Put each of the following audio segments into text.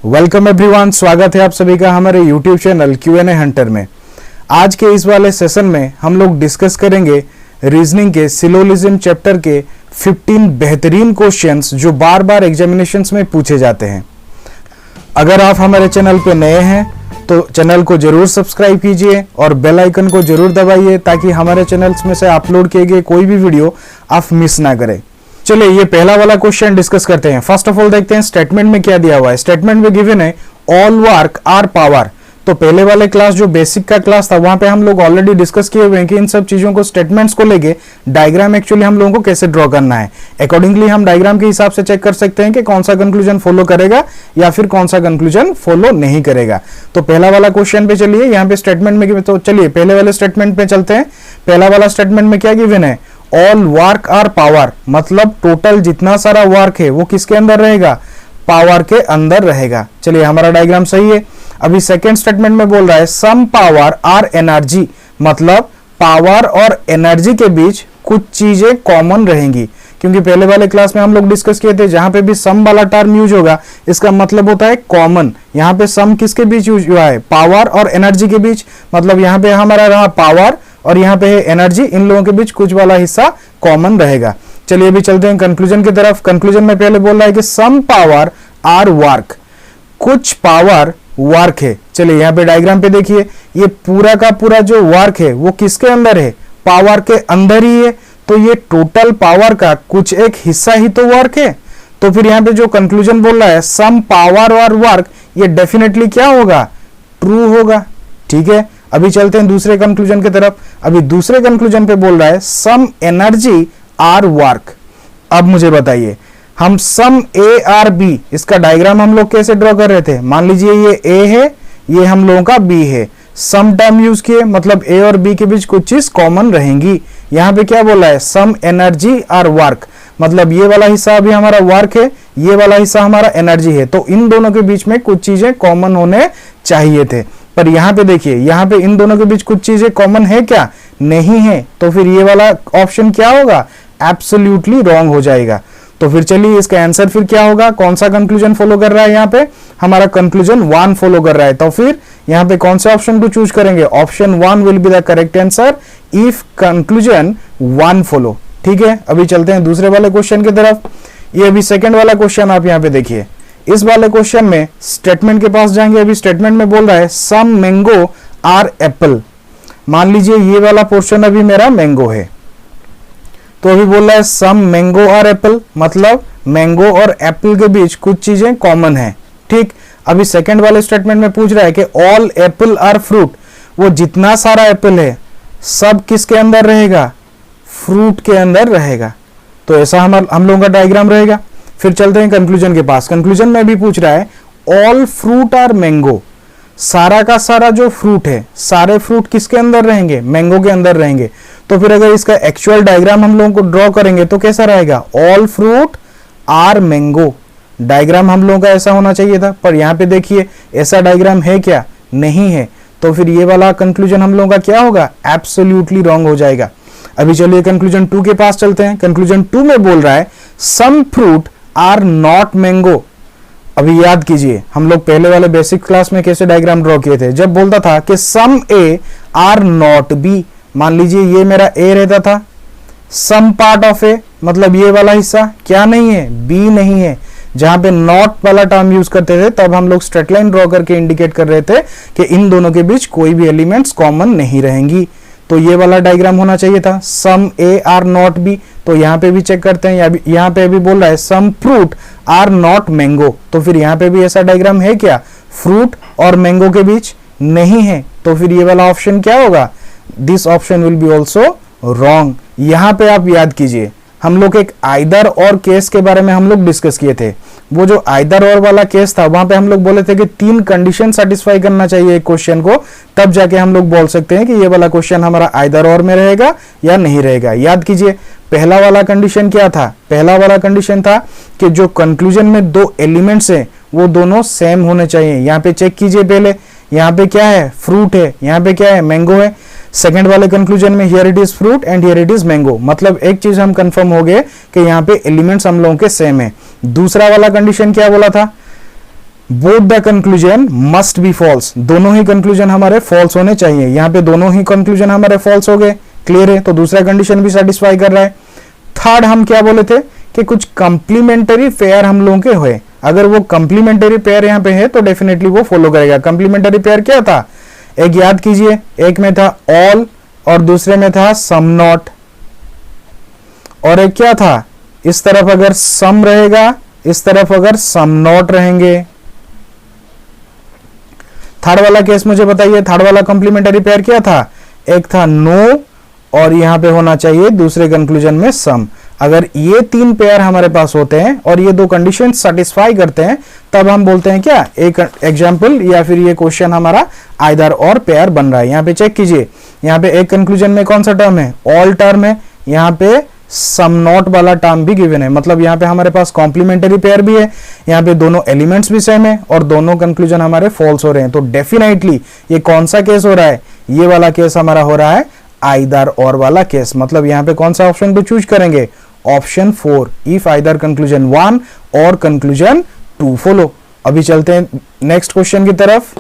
Welcome everyone, स्वागत है आप सभी का हमारे यूट्यूब चैनल Q&A हंटर में। आज के इस वाले सेशन में हम लोग डिस्कस करेंगे रीजनिंग के सिलोजिज्म चैप्टर के 15 बेहतरीन क्वेश्चंस जो बार बार एग्जामिनेशंस में पूछे जाते हैं। अगर आप हमारे चैनल पे नए हैं तो चैनल को जरूर सब्सक्राइब कीजिए और बेल आइकन को जरूर दबाइए ताकि हमारे चैनल्स में से अपलोड किए गए कोई भी वीडियो आप मिस ना करें। चलिए ये पहला वाला क्वेश्चन डिस्कस करते हैं। फर्स्ट ऑफ ऑल देखते हैं स्टेटमेंट में क्या दिया हुआ है। स्टेटमेंट में गिवन है ऑल वर्क आर पावर। तो पहले वाले क्लास जो बेसिक का क्लास था वहां पे हम लोग ऑलरेडी डिस्कस किए हुए हैं कि इन सब चीजों को स्टेटमेंट्स को लेके डायग्राम एक्चुअली हम लोगों को कैसे ड्रॉ करना है। अकॉर्डिंगली हम डायग्राम के हिसाब से चेक कर सकते हैं कि कौन सा कंक्लूजन फॉलो करेगा या फिर कौन सा कंक्लूजन फॉलो नहीं करेगा। तो पहला वाला क्वेश्चन पे चलिए, यहाँ पे स्टेटमेंट में तो चलिए पहले वाले स्टेटमेंट पे चलते हैं। पहला वाला स्टेटमेंट में क्या गिवन है, ऑल वर्क आर पावर, मतलब टोटल जितना सारा वर्क है वो किसके अंदर रहेगा, पावर के अंदर रहेगा। चलिए हमारा डायग्राम सही है। अभी सेकेंड स्टेटमेंट में बोल रहा है सम पावर आर एनर्जी, मतलब पावर और एनर्जी के बीच कुछ चीजें कॉमन रहेंगी। क्योंकि पहले वाले क्लास में हम लोग डिस्कस किए थे जहां पे भी सम वाला टर्म यूज होगा इसका मतलब होता है कॉमन। यहाँ पे सम किसके बीच यूज हुआ है, पावर और एनर्जी के बीच, मतलब यहाँ पे हमारा रहा पावर और यहाँ पे है एनर्जी, इन लोगों के बीच कुछ वाला हिस्सा कॉमन रहेगा। चलिए अभी चलते हैं कंक्लूजन की तरफ। कंक्लूजन में पहले बोल रहा है कि सम पावर आर वर्क, कुछ पावर वर्क है। चलिए यहाँ पे डायग्राम पे देखिए, ये पूरा का पूरा जो वर्क है वो किसके अंदर है, पावर के अंदर ही है। तो ये टोटल पावर का कुछ एक हिस्सा ही तो वर्क है। तो फिर यहाँ पे जो कंक्लूजन बोल रहा है सम पावर और वर्क, ये डेफिनेटली क्या होगा, ट्रू होगा। ठीक है, अभी चलते हैं दूसरे कंक्लूजन की तरफ। अभी दूसरे कंक्लूजन पे बोल रहा है सम एनर्जी आर वर्क। अब मुझे बताइए, हम सम ए आर बी, इसका डायग्राम हम लोग कैसे ड्रॉ कर रहे थे। मान लीजिए ये ए है, ये हम लोगों का बी है। सम टर्म यूज किए, मतलब ए और बी के बीच कुछ चीज कॉमन रहेंगी। यहाँ पे क्या बोला है, सम एनर्जी आर वर्क, मतलब ये वाला हिस्सा अभी हमारा वर्क है, ये वाला हिस्सा हमारा एनर्जी है। तो इन दोनों के बीच में कुछ चीजें कॉमन होने चाहिए थे, पर यहाँ पे देखिए, यहाँ पे इन दोनों के बीच कुछ चीजें कॉमन है क्या, नहीं है। तो फिर ये वाला ऑप्शन क्या होगा, एब्सोल्युटली रॉन्ग हो जाएगा। तो फिर चलिए इसका आंसर फिर क्या होगा, कौन सा कंक्लूजन फॉलो कर रहा है, यहाँ पे हमारा कंक्लूजन 1 फॉलो कर रहा है। तो फिर यहाँ पे कौन से ऑप्शन को चूज करेंगे, option 1 will be the correct answer if conclusion 1 follow. ठीक है, अभी चलते हैं दूसरे वाले क्वेश्चन की तरफ। ये अभी सेकंड वाला क्वेश्चन आप यहाँ पे देखिए। इस वाले क्वेश्चन में स्टेटमेंट के पास जाएंगे। अभी स्टेटमेंट में बोल रहा है सम मैंगो आर एप्पल। मान लीजिए ये वाला पोर्शन अभी मेरा मैंगो है, तो अभी बोल रहा है सम मैंगो आर एप्पल, मतलब मैंगो और एप्पल के बीच कुछ चीजें कॉमन है। ठीक, अभी सेकंड वाले स्टेटमेंट में पूछ रहा है कि ऑल एप्पल आर फ्रूट, वो जितना सारा एप्पल है सब किसके अंदर रहेगा, फ्रूट के अंदर रहेगा। तो ऐसा हम लोगों का डायग्राम रहेगा। फिर चलते हैं कंक्लूजन के पास। कंक्लूजन में भी पूछ रहा है ऑल फ्रूट आर मैंगो, सारा का सारा जो फ्रूट है, सारे फ्रूट किसके अंदर रहेंगे, मैंगो के अंदर रहेंगे। तो फिर अगर इसका एक्चुअल डायग्राम हम लोगों को ड्रॉ करेंगे तो कैसा रहेगा, all fruit are mango. Diagram हम लोगों का ऐसा होना चाहिए था, पर यहाँ पे देखिए ऐसा डायग्राम है क्या, नहीं है। तो फिर ये वाला कंक्लूजन हम लोगों का क्या होगा, एब्सोल्युटली रॉन्ग हो जाएगा। अभी चलिए कंक्लूजन 2 के पास चलते हैं। कंक्लूजन 2 में बोल रहा है some fruit are not mango. अभी याद कीजिए हम लोग पहले वाले बेसिक क्लास में कैसे डायग्राम ड्रॉ किए थे, जब बोलता था कि सम ए आर नॉट बी। मान लीजिए ये मेरा ए रहता था, सम पार्ट ऑफ ए, मतलब ये वाला हिस्सा क्या नहीं है, बी नहीं है। जहां पे नॉट वाला टर्म यूज करते थे तब हम लोग स्ट्रेट लाइन ड्रॉ करके इंडिकेट कर रहे थे कि इन दोनों के बीच कोई भी एलिमेंट्स कॉमन नहीं रहेंगी। तो ये वाला डायग्राम होना चाहिए था, सम ए आर नॉट बी। तो यहाँ पे भी चेक करते हैं, यहाँ पे भी बोल रहा है some fruit are not mango. तो फिर यहाँ पे भी ऐसा डायग्राम है क्या, फ्रूट और मैंगो के बीच नहीं है। तो फिर ये वाला ऑप्शन क्या होगा, this option will B also wrong. यहाँ पे आप याद कीजिए हम लोग एक आइदर और केस के बारे में हम लोग डिस्कस किए थे। वो जो आइदर और वाला केस था वहां पे हम लोग बोले थे कि 3 कंडीशन सेटिस्फाई करना चाहिए एक क्वेश्चन को, तब जाके हम लोग बोल सकते हैं कि ये वाला क्वेश्चन हमारा आइदर और में रहेगा या नहीं रहेगा। याद कीजिए पहला वाला कंडीशन क्या था, पहला वाला कंडीशन था कि जो कंक्लूजन में 2 एलिमेंट्स हैं वो दोनों सेम होने चाहिए। यहाँ पे चेक कीजिए, पहले यहाँ पे क्या है, फ्रूट है, यहाँ पे क्या है, मैंगो है। सेकंड वाले कंक्लूजन में here it is fruit and here it is mango, मतलब एक चीज हम कंफर्म हो गए कि यहाँ पे एलिमेंट्स हम लोगों के सेम है। दूसरा वाला कंडीशन क्या बोला था, both the conclusion must be false, दोनों ही कंक्लूजन हमारे फॉल्स होने चाहिए। यहाँ पे दोनों ही कंक्लूजन हमारे फॉल्स हो गए, क्लियर है, तो दूसरा कंडीशन भी सेटिस्फाई कर रहा है। थर्ड हम क्या बोले थे कि कुछ कंप्लीमेंटरी पेयर हम लोगों के हुए, अगर वो कंप्लीमेंटरी पेयर यहाँ पे है तो डेफिनेटली वो फॉलो करेगा। कंप्लीमेंटरी पेयर क्या था, एक याद कीजिए, एक में था ऑल और दूसरे में था सम नॉट, और एक क्या था, इस तरफ अगर सम रहेगा, इस तरफ अगर सम नॉट रहेंगे। थर्ड वाला केस मुझे बताइए, थर्ड वाला कंप्लीमेंटरी पेयर क्या था, एक था नो और यहां पे होना चाहिए दूसरे कंक्लूजन में सम। अगर ये तीन पेयर हमारे पास होते हैं और ये दो कंडीशन सेटिस्फाई करते हैं, तब हम बोलते हैं क्या, एक एग्जांपल या फिर ये क्वेश्चन हमारा आइदर और पेयर बन रहा है। यहाँ पे चेक कीजिए, यहाँ पे एक कंक्लूजन में कौन सा टर्म है, ऑल टर्म है, यहाँ पे सम नॉट वाला टर्म भी गिवन है, मतलब यहाँ पे हमारे पास कॉम्प्लीमेंटरी पेयर भी है, यहाँ पे दोनों एलिमेंट्स भी सेम है और दोनों कंक्लूजन हमारे फॉल्स हो रहे हैं। तो डेफिनेटली ये कौन सा केस हो रहा है, ये वाला केस हमारा हो रहा है आइदर और वाला केस। मतलब यहाँ पे कौन सा ऑप्शन को चूज करेंगे, ऑप्शन 4, इफ आइदर कंक्लूजन 1 और कंक्लूजन 2 फॉलो। अभी चलते हैं नेक्स्ट क्वेश्चन की तरफ।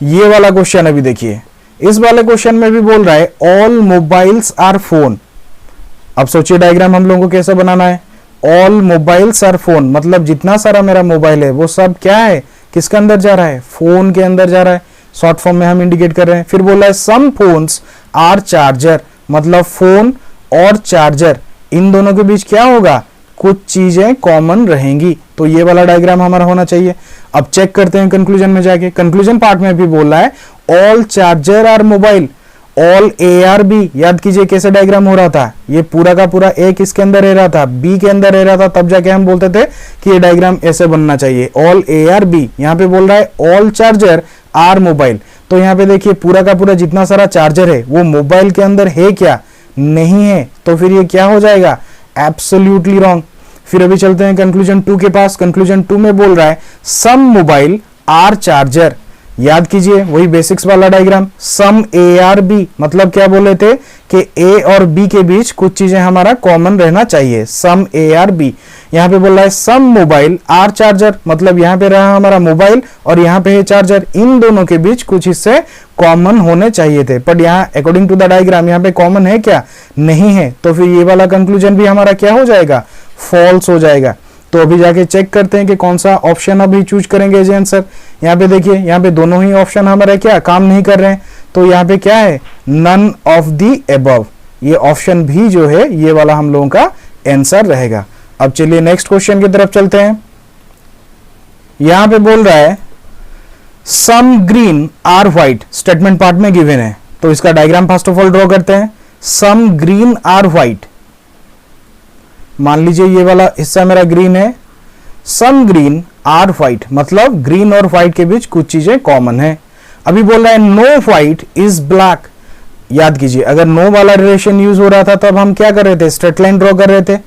ये वाला क्वेश्चन अभी देखिए, इस वाले क्वेश्चन में भी बोल रहा है ऑल मोबाइल्स आर फोन। अब सोचिए डायग्राम हम लोगों को कैसे बनाना है, ऑल मोबाइल्स आर फोन, मतलब जितना सारा मेरा मोबाइल है वो सब क्या है, किसके अंदर जा रहा है, फोन के अंदर जा रहा है, शॉर्ट फॉर्म में हम इंडिकेट कर रहे हैं। फिर बोल रहा है सम फोन्स आर चार्जर, मतलब फोन और चार्जर इन दोनों के बीच क्या होगा, कुछ चीजें कॉमन रहेंगी। तो ये वाला डायग्राम हमारा होना चाहिए। अब चेक करते हैं कंक्लूजन में जाके, कंक्लूजन पार्ट में भी बोल रहा है all charger are mobile, all A are B. याद कीजिए कैसे डायग्राम हो रहा था, ये पूरा का पूरा ए किसके अंदर रह रहा था, बी के अंदर रह रहा था, तब जाके हम बोलते थे कि ये डायग्राम ऐसे बनना चाहिए, ऑल ए आर बी। यहाँ पे बोल रहा है ऑल चार्जर आर मोबाइल, तो यहाँ पे देखिए पूरा का पूरा जितना सारा चार्जर है वो मोबाइल के अंदर है क्या, नहीं है, तो फिर ये क्या हो जाएगा, एब्सोल्युटली रॉन्ग। फिर अभी चलते हैं कंक्लूजन 2 के पास। कंक्लूजन 2 में बोल रहा है सम मोबाइल आर चार्जर। याद कीजिए वही बेसिक्स वाला diagram, some A are B, मतलब क्या बोले थे कि ए और बी के बीच कुछ चीजें हमारा कॉमन रहना चाहिए, सम ए आर बी। यहाँ पे बोल रहा है सम मोबाइल आर चार्जर, मतलब यहाँ पे रहा हमारा मोबाइल और यहाँ पे है चार्जर, इन दोनों के बीच कुछ हिस्से कॉमन होने चाहिए थे, बट यहाँ अकॉर्डिंग टू द डायग्राम यहाँ पे कॉमन है क्या, नहीं है, तो फिर ये वाला कंक्लूजन भी हमारा क्या हो जाएगा, फॉल्स हो जाएगा। तो अभी जाके चेक करते हैं कि कौन सा ऑप्शन अभी चूज करेंगे एज आंसर। यहाँ पे देखिए, यहाँ पे दोनों ही ऑप्शन हमारे क्या काम नहीं कर रहे हैं, तो यहाँ पे क्या है, नन ऑफ द एबव, ये ऑप्शन भी जो है ये वाला हम लोगों का आंसर रहेगा। अब चलिए नेक्स्ट क्वेश्चन की तरफ चलते हैं। यहां पे बोल रहा है some green are white, statement part में गिवन है, तो इसका diagram first of all draw करते हैं। सम ग्रीन आर व्हाइट, मान लीजिए ये वाला हिस्सा मेरा ग्रीन है, सम ग्रीन आर व्हाइट, मतलब ग्रीन और व्हाइट के बीच कुछ चीजें कॉमन है। अभी बोल रहा है नो व्हाइट इज ब्लैक। याद कीजिए अगर नो वाला रिलेशन यूज हो रहा था तब हम क्या कर रहे थे, स्ट्रेट लाइन ड्रॉ कर रहे थे।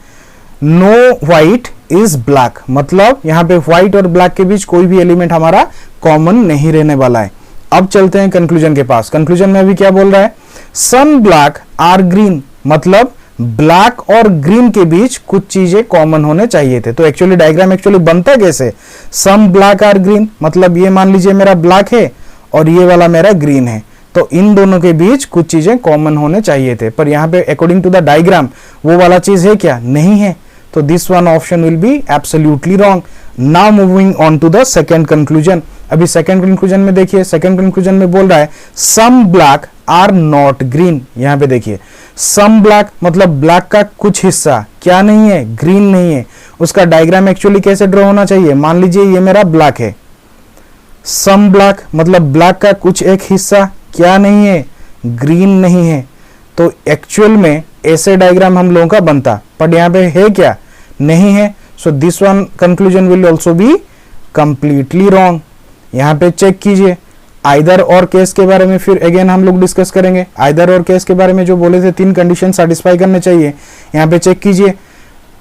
नो व्हाइट इज ब्लैक, मतलब यहां पे व्हाइट और ब्लैक के बीच कोई भी एलिमेंट हमारा कॉमन नहीं रहने वाला है। अब चलते हैं कंक्लूजन के पास। कंक्लूजन में अभी क्या बोल रहा है, सम ब्लैक आर ग्रीन, मतलब ब्लैक और ग्रीन के बीच कुछ चीजें कॉमन होने चाहिए थे। तो एक्चुअली डायग्राम एक्चुअली बनता कैसे, सम ब्लैक आर ग्रीन, मतलब ये मान लीजिए मेरा ब्लैक है और ये वाला मेरा ग्रीन है, तो इन दोनों के बीच कुछ चीजें कॉमन होने चाहिए थे, पर यहाँ पे अकॉर्डिंग टू द डायग्राम वो वाला चीज है क्या, नहीं है, तो this one option will be absolutely wrong. Now moving on to the second conclusion. अभी सेकंड कंक्लूजन में देखिए, सेकंड कंक्लूजन में बोल रहा है some black are not green. यहाँ पे देखिए सम ब्लैक, मतलब ब्लैक का कुछ हिस्सा क्या नहीं है, ग्रीन नहीं है। उसका डायग्राम एक्चुअली कैसे ड्रॉ होना चाहिए, मान लीजिए ये मेरा ब्लैक है, सम ब्लैक मतलब ब्लैक का कुछ एक हिस्सा क्या नहीं है, ग्रीन नहीं है, तो एक्चुअल में ऐसे डायग्राम हम लोगों का बनता, बट यहाँ पे है क्या, नहीं है। So this one conclusion will also be completely wrong. यहाँ पे चेक कीजिए आइदर और केस के बारे में फिर अगेन हम लोग डिस्कस करेंगे। आइदर और केस के बारे में जो बोले थे 3 कंडीशन सेटिस्फाई करने चाहिए, यहाँ पे चेक कीजिए।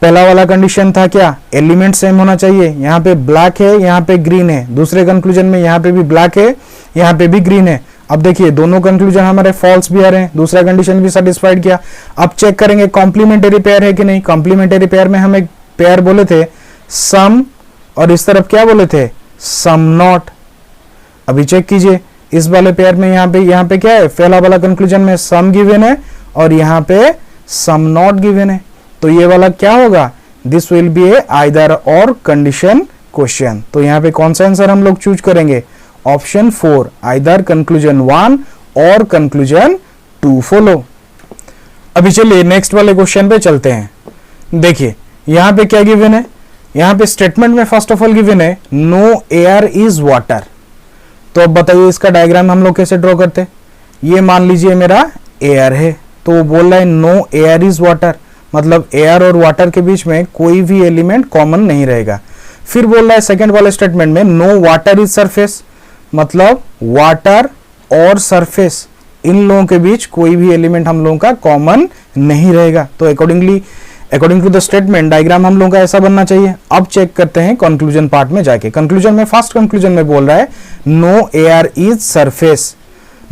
पहला वाला कंडीशन था क्या, एलिमेंट सेम होना चाहिए, यहाँ पे ब्लैक है यहाँ पे ग्रीन है। दूसरे कंक्लूजन में यहाँ पे भी ब्लैक है यहाँ पे भी ग्रीन है। अब देखिए दोनों कंक्लूजन हमारे फॉल्स भी आ रहे हैं, दूसरा कंडीशन भी सेटिस्फाइड किया। अब चेक करेंगे कॉम्प्लीमेंटरी पेयर है कि नहीं। कॉम्प्लीमेंटरी पेयर में हम एक पेयर बोले थे सम और इस तरफ क्या बोले थे, सम नॉट। अभी चेक कीजिए इस वाले पेयर में यहाँ पे क्या है, पहला वाला कंक्लूजन में सम गिवन है और यहाँ पे सम नॉट गिवन है, तो ये वाला क्या होगा, this will B A either और कंडीशन क्वेश्चन। तो यहाँ पे कौन सा आंसर हम लोग चूज करेंगे, ऑप्शन 4 आइदर कंक्लूजन 1 और कंक्लूजन 2 फॉलो। अभी चलिए नेक्स्ट वाले क्वेश्चन पे चलते हैं। देखिए यहाँ पे क्या गिवन है, यहाँ पे स्टेटमेंट में फर्स्ट ऑफ ऑल गिवन है नो एयर इज वाटर। तो अब बताइए इसका डायग्राम हम लोग कैसे ड्रॉ करते, ये मान लीजिए मेरा एयर है, तो वो बोल रहा है नो एयर इज वाटर, मतलब एयर और वाटर के बीच में कोई भी एलिमेंट कॉमन नहीं रहेगा। फिर बोल रहा है सेकंड वाले स्टेटमेंट में नो वाटर इज सरफेस, मतलब वाटर और सरफेस इन लोगों के बीच कोई भी एलिमेंट हम लोगों का कॉमन नहीं रहेगा। तो according to the statement diagram हम लोगों का ऐसा बनना चाहिए। अब चेक करते हैं कंक्लूजन पार्ट में जाके। कंक्लूजन में फर्स्ट कंक्लूजन में बोल रहा है no air is surface,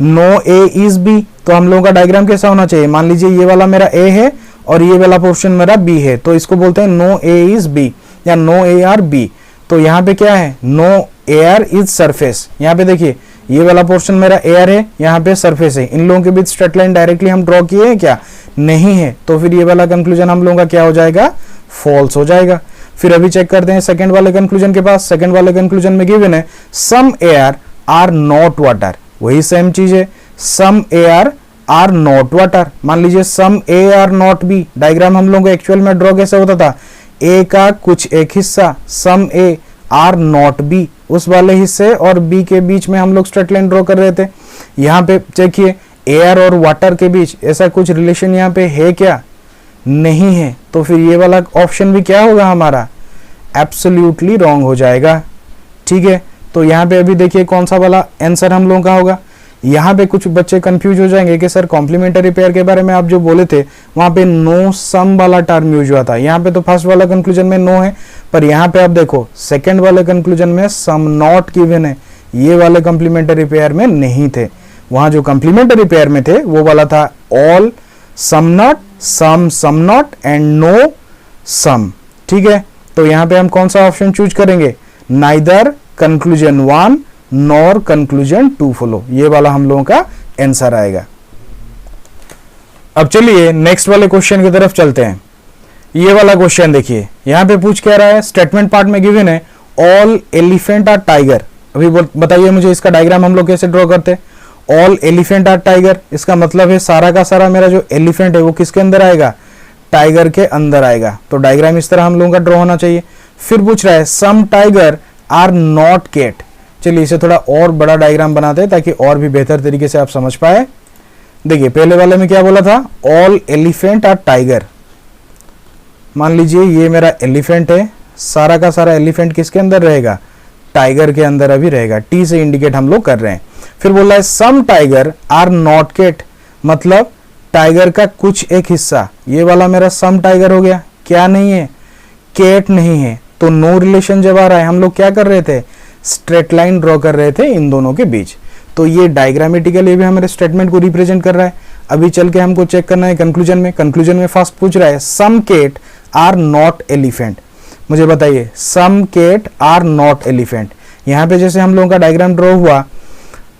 no A is B, तो हम लोगों का डायग्राम कैसा होना चाहिए, मान लीजिए ये वाला मेरा ए है और ये वाला पोर्शन मेरा बी है, तो इसको बोलते हैं नो ए इज बी या नो ए आर बी। तो यहाँ पे क्या है, नो एयर इज सरफेस, यहाँ पे देखिए ये वाला पोर्शन मेरा एयर है, यहाँ पे सरफेस है, इन लोगों के बीच स्ट्रेट लाइन डायरेक्टली हम ड्रॉ किए हैं क्या, नहीं है, तो फिर ये वाला कंक्लूजन हम लोगों का क्या हो जाएगा, फॉल्स हो जाएगा। फिर अभी चेक करते हैं सेकंड वाले कंक्लूजन के पास। सेकंड वाले कंक्लूजन में गिवन है some air are not water, वही सेम चीज है, some air are not water. मान लीजिए some A are not B, diagram हम लोगों को एक्चुअल में ड्रॉ कैसे होता था, ए का कुछ एक हिस्सा सम ए आर नॉट बी, उस वाले हिस्से और बी के बीच में हम लोग स्ट्रेट लाइन ड्रॉ कर रहे थे। यहाँ पे देखिए एयर और वाटर के बीच ऐसा कुछ रिलेशन यहाँ पे है क्या, नहीं है, तो फिर ये वाला ऑप्शन भी क्या होगा हमारा, एब्सोल्युटली रॉन्ग हो जाएगा। ठीक है, तो यहाँ पे अभी देखिए कौन सा वाला आंसर हम लोगों का होगा। यहाँ पे कुछ बच्चे कंफ्यूज हो जाएंगे कि सर कॉम्प्लीमेंट्री पेयर के बारे में आप जो बोले थे वहां पे नो सम वाला टर्म यूज हुआ था, यहाँ पे तो फर्स्ट वाला कंक्लूजन में नो है, पर यहाँ पे आप देखो सेकंड वाले कंक्लूजन में सम नॉट गिवन है, ये वाले कॉम्प्लीमेंट्री पेयर में नहीं थे। वहां जो कॉम्प्लीमेंट्री पेयर में थे वो वाला था all some not, some not and no some. ठीक है, तो यहाँ पे हम कौन सा ऑप्शन चूज करेंगे, neither conclusion 1 nor conclusion 2 follow, ये वाला हम लोगों का आंसर आएगा। अब चलिए नेक्स्ट वाले क्वेश्चन की तरफ चलते हैं। ये वाला क्वेश्चन देखिए, यहाँ पे पूछ क्या रहा है, स्टेटमेंट पार्ट में गिवन है ऑल एलिफेंट आर टाइगर। अभी बताइए मुझे इसका डायग्राम हम लोग कैसे ड्रॉ करते हैं, ऑल एलिफेंट आर टाइगर, इसका मतलब है सारा का सारा मेरा जो एलिफेंट है वो किसके अंदर आएगा, टाइगर के अंदर आएगा। तो डायग्राम इस तरह हम लोगों का ड्रॉ होना चाहिए। फिर पूछ रहा है सम टाइगर आर नॉट कैट। चलिए इसे थोड़ा और बड़ा डायग्राम बनाते हैं ताकि और भी बेहतर तरीके से आप समझ पाए। देखिए पहले वाले में क्या बोला था, ऑल एलिफेंट आर टाइगर। मान लीजिए ये मेरा एलिफेंट है, सारा का सारा एलिफेंट किसके अंदर रहेगा, टाइगर के अंदर अभी रहेगा, टी से इंडिकेट हम लोग कर रहे हैं। फिर बोल रहा है सम टाइगर आर नॉट कैट, मतलब टाइगर का कुछ एक हिस्सा, ये वाला मेरा सम टाइगर हो गया, क्या नहीं है, कैट नहीं है। तो नो रिलेशन जब आ रहा है हम लोग क्या कर रहे थे, स्ट्रेट लाइन ड्रॉ कर रहे थे इन दोनों के बीच। तो ये डायग्रामेटिकली भी हमारे स्टेटमेंट को रिप्रेजेंट कर रहा है। अभी चल के हमको चेक करना है कंक्लूजन में। कंक्लूजन में फर्स्ट पूछ रहा है सम कैट आर नॉट एलिफेंट। मुझे बताइए सम कैट आर नॉट एलिफेंट, यहाँ पे जैसे हम लोगों का डायग्राम ड्रॉ हुआ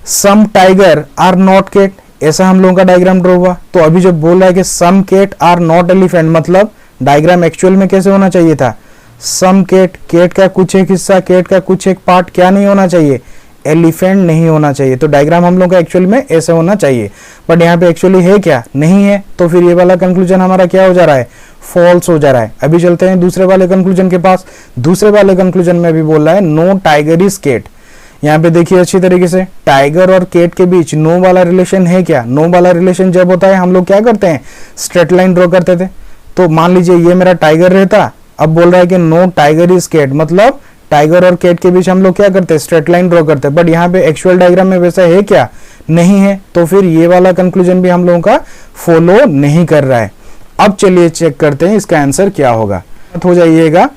सम टाइगर आर नॉट कैट, ऐसा हम लोगों का डायग्राम ड्रॉ हुआ। तो अभी जब बोल रहा है कि सम कैट आर नॉट एलिफेंट, मतलब डायग्राम एक्चुअल में कैसे होना चाहिए था, सम कैट, कैट का कुछ एक हिस्सा, कैट का कुछ एक पार्ट क्या नहीं होना चाहिए, एलिफेंट नहीं होना चाहिए। तो डायग्राम हम लोग का एक्चुअल में ऐसे होना चाहिए, बट यहाँ पे एक्चुअली है क्या, नहीं है। तो फिर ये वाला कंक्लूजन हमारा क्या हो जा रहा है, फॉल्स हो जा रहा है। अभी चलते हैं दूसरे वाले कंक्लूजन के पास। दूसरे वाले कंक्लूजन में भी बोल रहा है नो टाइगर इज कैट। यहाँ पे देखिए अच्छी तरीके से, टाइगर और कैट के बीच नो वाला रिलेशन है क्या, नो वाला रिलेशन जब होता है हम लोग क्या करते हैं, स्ट्रेट लाइन ड्रॉ करते थे। तो मान लीजिए ये मेरा टाइगर रहता, अब बोल रहा है कि नो टाइगर इज कैट, मतलब टाइगर और कैट के बीच हम लोग क्या करते हैं, स्ट्रेट लाइन ड्रॉ करते हैं। बट यहाँ पे एक्चुअल डायग्राम में वैसा है क्या, नहीं है। तो फिर ये वाला कंक्लूजन भी हम लोगों का फॉलो नहीं कर रहा है। अब चलिए चेक करते हैं इसका आंसर क्या होगा। हो जाइएगा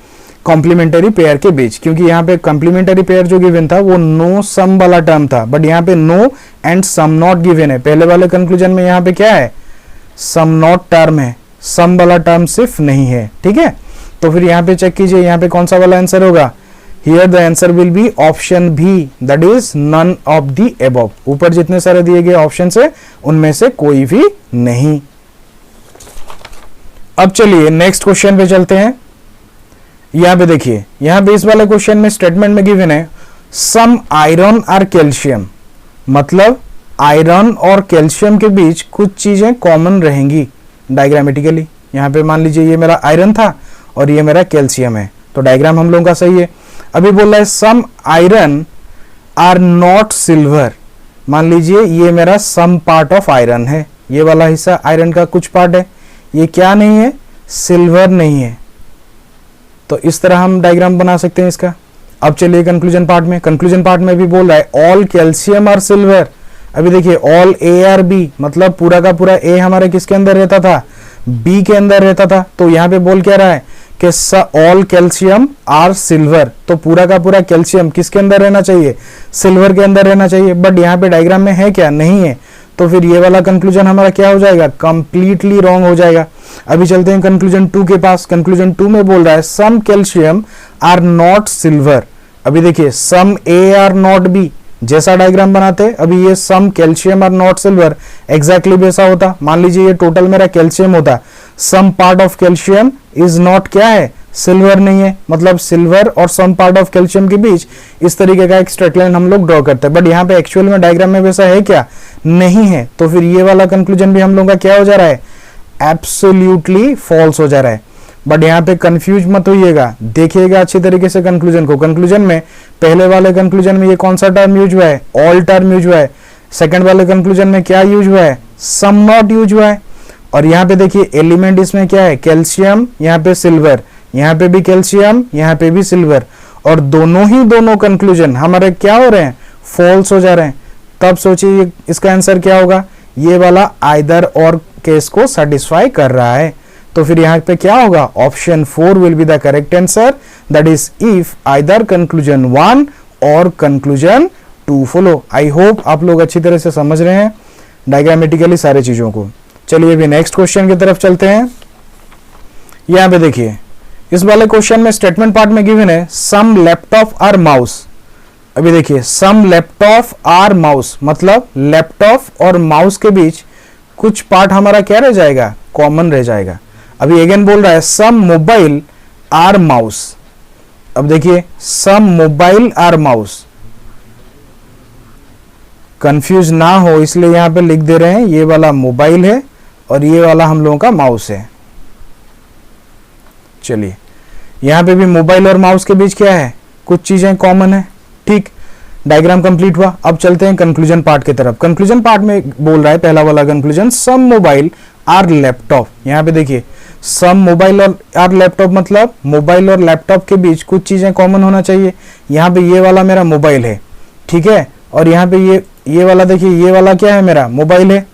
कॉम्प्लीमेंट्री पेयर के बीच, क्योंकि यहाँ पे कॉम्प्लीमेंट्री पेयर जो गिवन था वो नो सम वाला टर्म था, बट यहाँ पे no and some not given है। पहले वाले कंक्लूजन में यहाँ पे क्या है, सम नॉट टर्म है, सम वाला टर्म सिर्फ नहीं है। ठीक है, तो फिर यहाँ पे चेक कीजिए यहाँ पे कौन सा वाला आंसर होगा, here the answer will be option B, that is none of the above. ऊपर जितने सारे दिए गए ऑप्शन है उनमें से कोई भी नहीं। अब चलिए नेक्स्ट क्वेश्चन पे चलते हैं। यहां पे देखिए, यहां पे इस वाले क्वेश्चन में स्टेटमेंट में गिवन है सम आयरन और कैल्शियम, मतलब आयरन और कैल्शियम के बीच कुछ चीजें कॉमन रहेंगी डायग्रामेटिकली। यहां पे मान लीजिए ये मेरा आयरन था और ये मेरा कैल्शियम है, तो डायग्राम हम लोगों का सही है। अभी बोल रहा है सम आयरन आर नॉट सिल्वर, मान लीजिए ये मेरा सम पार्ट ऑफ आयरन है, ये वाला हिस्सा आयरन का कुछ पार्ट है, ये क्या नहीं है, सिल्वर नहीं है। तो इस तरह हम डायग्राम बना सकते हैं इसका। अब चलिए कंक्लूजन पार्ट में, कंक्लूजन पार्ट में भी बोल रहा है ऑल कैल्शियम आर सिल्वर। अभी देखिए ऑल ए आर बी, मतलब पूरा का पूरा ए हमारे किसके अंदर रहता था, बी के अंदर रहता था। तो यहाँ पे बोल क्या रहा है कि ऑल कैल्शियम आर सिल्वर, तो पूरा का पूरा कैल्शियम किसके अंदर रहना चाहिए, सिल्वर के अंदर रहना चाहिए। बट यहाँ पे डायग्राम में है क्या, नहीं है। तो फिर ये वाला कंक्लूजन हमारा क्या हो जाएगा, कंप्लीटली रॉन्ग हो जाएगा। अभी चलते हैं कंक्लूजन 2 के पास। कंक्लूजन 2 में बोल रहा है some calcium are not silver. अभी देखिए some A are not B, जैसा डायग्राम बनाते हैं अभी ये some calcium are not silver exactly वैसा होता। मान लीजिए ये टोटल मेरा कैल्शियम होता, some part of calcium is not क्या है, सिल्वर नहीं है, मतलब सिल्वर और सम पार्ट ऑफ कैल्शियम के बीच इस तरीके का एक स्ट्रेट लाइन हम लोग ड्रॉ करते हैं। बट यहाँ पे एक्चुअल में डायग्राम में वैसा है क्या, नहीं है। तो फिर ये वाला कंक्लूजन भी हम लोगों का क्या हो जा रहा है, एब्सोल्युटली फॉल्स हो जा रहा है। बट यहाँ पे कंफ्यूज मत होइएगा, देखिएगा अच्छी तरीके से कंक्लूजन को। कंक्लूजन में पहले वाले कंक्लूजन में ये कौन सा टर्म यूज हुआ है, ऑल टर्म यूज हुआ है। सेकंड वाले कंक्लूजन में क्या यूज हुआ है, सम नॉट यूज हुआ है। और यहाँ पे देखिए एलिमेंट इसमें क्या है, कैल्शियम, यहाँ पे सिल्वर, यहाँ पे भी कैल्शियम, यहाँ पे भी सिल्वर, और दोनों कंक्लूजन हमारे क्या हो रहे हैं, फॉल्स हो जा रहे हैं। तब सोचिए इसका आंसर क्या होगा, ये वाला आइदर और केस को सेटिस्फाई कर रहा है। तो फिर यहाँ पे क्या होगा, option 4 will be the correct answer, that is if either conclusion 1 और कंक्लूजन 2 फॉलो। आई होप आप लोग अच्छी तरह से समझ रहे हैं डायग्रामेटिकली सारे चीजों को। चलिए अभी नेक्स्ट क्वेश्चन की तरफ चलते हैं। यहाँ पे देखिए इस वाले क्वेश्चन में स्टेटमेंट पार्ट में गिवन है सम लैपटॉप आर माउस। अभी देखिए सम लैपटॉप आर माउस, मतलब लैपटॉप और माउस के बीच कुछ पार्ट हमारा क्या रह जाएगा, कॉमन रह जाएगा। अभी अगेन बोल रहा है सम मोबाइल आर माउस। अब देखिए some mobile are mouse, confuse ना हो इसलिए यहां पे लिख दे रहे हैं ये वाला मोबाइल है और ये वाला हम लोगों का माउस है। चलिए यहां पे भी मोबाइल और माउस के बीच क्या है, कुछ चीजें कॉमन है। ठीक, डायग्राम कंप्लीट हुआ। अब चलते हैं कंक्लूजन पार्ट की तरफ। कंक्लूजन पार्ट में बोल रहा है पहला वाला conclusion some mobile are laptop. यहां पे देखिए सम मोबाइल और आर लैपटॉप, मतलब मोबाइल और लैपटॉप के बीच कुछ चीजें कॉमन होना चाहिए। यहाँ पे ये वाला मेरा मोबाइल है, ठीक है, और यहाँ पे ये वाला देखिए, ये वाला क्या है, मेरा मोबाइल है,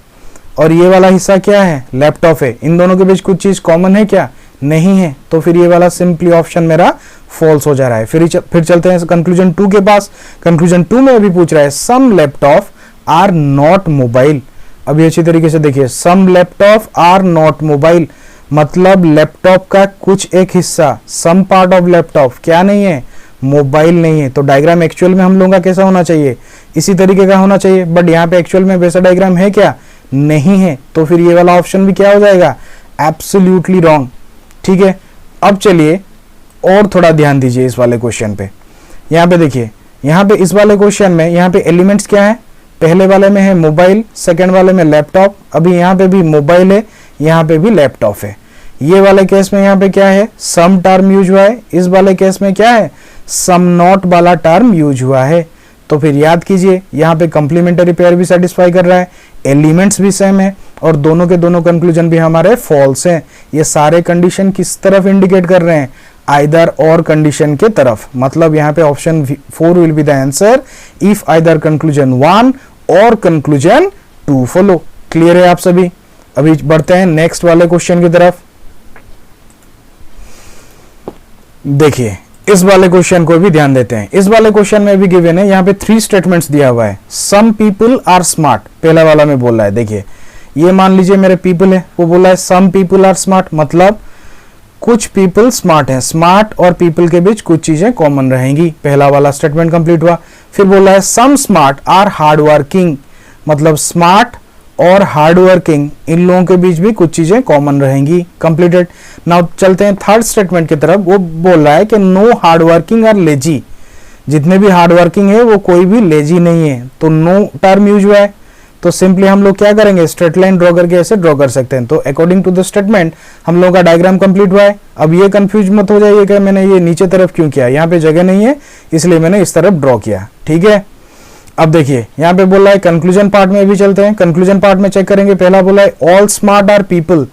और ये वाला हिस्सा क्या है, लैपटॉप है। इन दोनों के बीच कुछ चीज कॉमन है क्या, नहीं है। तो फिर ये वाला सिंपली ऑप्शन मेरा फॉल्स हो जा रहा है। फिर चलते हैं कंक्लूजन 2 के पास। कंक्लूजन 2 में अभी पूछ रहा है सम लैपटॉप आर नॉट मोबाइल। अभी अच्छी तरीके से देखिए some laptop are not mobile, मतलब लैपटॉप का कुछ एक हिस्सा, सम पार्ट ऑफ लैपटॉप क्या नहीं है, मोबाइल नहीं है। तो डायग्राम एक्चुअल में हम लोगों का कैसा होना चाहिए, इसी तरीके का होना चाहिए। बट यहाँ पे एक्चुअल में वैसा डायग्राम है क्या, नहीं है। तो फिर ये वाला ऑप्शन भी क्या हो जाएगा, एब्सोल्युटली रॉन्ग। ठीक है, अब चलिए और थोड़ा ध्यान दीजिए इस वाले क्वेश्चन पे। यहाँ पे देखिए, यहाँ पे इस वाले क्वेश्चन में यहाँ पे एलिमेंट्स क्या है, पहले वाले में है मोबाइल, सेकंड वाले में लैपटॉप, अभी यहाँ पे भी मोबाइल है, यहाँ पे भी लैपटॉप है। ये वाले केस में यहाँ पे क्या है, सम टर्म यूज हुआ है, इस वाले केस में क्या है, सम नॉट वाला टर्म यूज हुआ है। तो फिर याद कीजिए यहाँ पे कंप्लीमेंट्री पेयर भी सेटिस्फाई कर रहा है, एलिमेंट्स भी सेम है, और दोनों के दोनों कंक्लूजन भी हमारे फॉल्स हैं। ये सारे कंडीशन किस तरफ इंडिकेट कर रहे हैं, आइदर और कंडीशन के तरफ। मतलब यहाँ पे option 4 will be the answer if either conclusion 1 और कंक्लूजन 2 फॉलो। क्लियर है आप सभी। अभी बढ़ते हैं नेक्स्ट वाले क्वेश्चन की तरफ। देखिए इस वाले क्वेश्चन को भी ध्यान देते हैं। इस वाले क्वेश्चन में भी गिवन है, यहाँ पे 3 स्टेटमेंट्स दिया हुआ है। सम पीपल आर स्मार्ट, पहला वाला में बोल रहा है, देखिए ये मान लीजिए मेरे पीपल है, वो बोला है सम पीपल आर स्मार्ट, मतलब कुछ पीपल स्मार्ट हैं, स्मार्ट और पीपल के बीच कुछ चीजें कॉमन रहेंगी। पहला वाला स्टेटमेंट कंप्लीट हुआ। फिर बोला है some smart are hard working, मतलब स्मार्ट और हार्ड वर्किंग इन लोगों के बीच भी कुछ चीजें कॉमन रहेंगी। कंप्लीटेड। नाउ चलते हैं थर्ड स्टेटमेंट की तरफ। वो बोल रहा है कि no hard working are lazy, जितने भी हार्ड वर्किंग है वो कोई भी लेजी नहीं है। तो नो टर्म यूज हुआ है, तो सिंपली हम लोग क्या करेंगे, स्ट्रेट लाइन ड्रॉ करके ऐसे ड्रॉ कर सकते हैं। तो अकॉर्डिंग टू द स्टेटमेंट हम लोगों का डायग्राम कंप्लीट हुआ है। अब ये कंफ्यूज मत हो जाइए कि मैंने ये नीचे तरफ क्यों किया, यहाँ पे जगह नहीं है इसलिए मैंने इस तरफ ड्रॉ किया। ठीक है, अब देखिए यहाँ पे बोला है कंक्लूजन पार्ट में भी चलते हैं। कंक्लूजन पार्ट में चेक करेंगे। पहला बोला है ऑल स्मार्ट आर पीपल,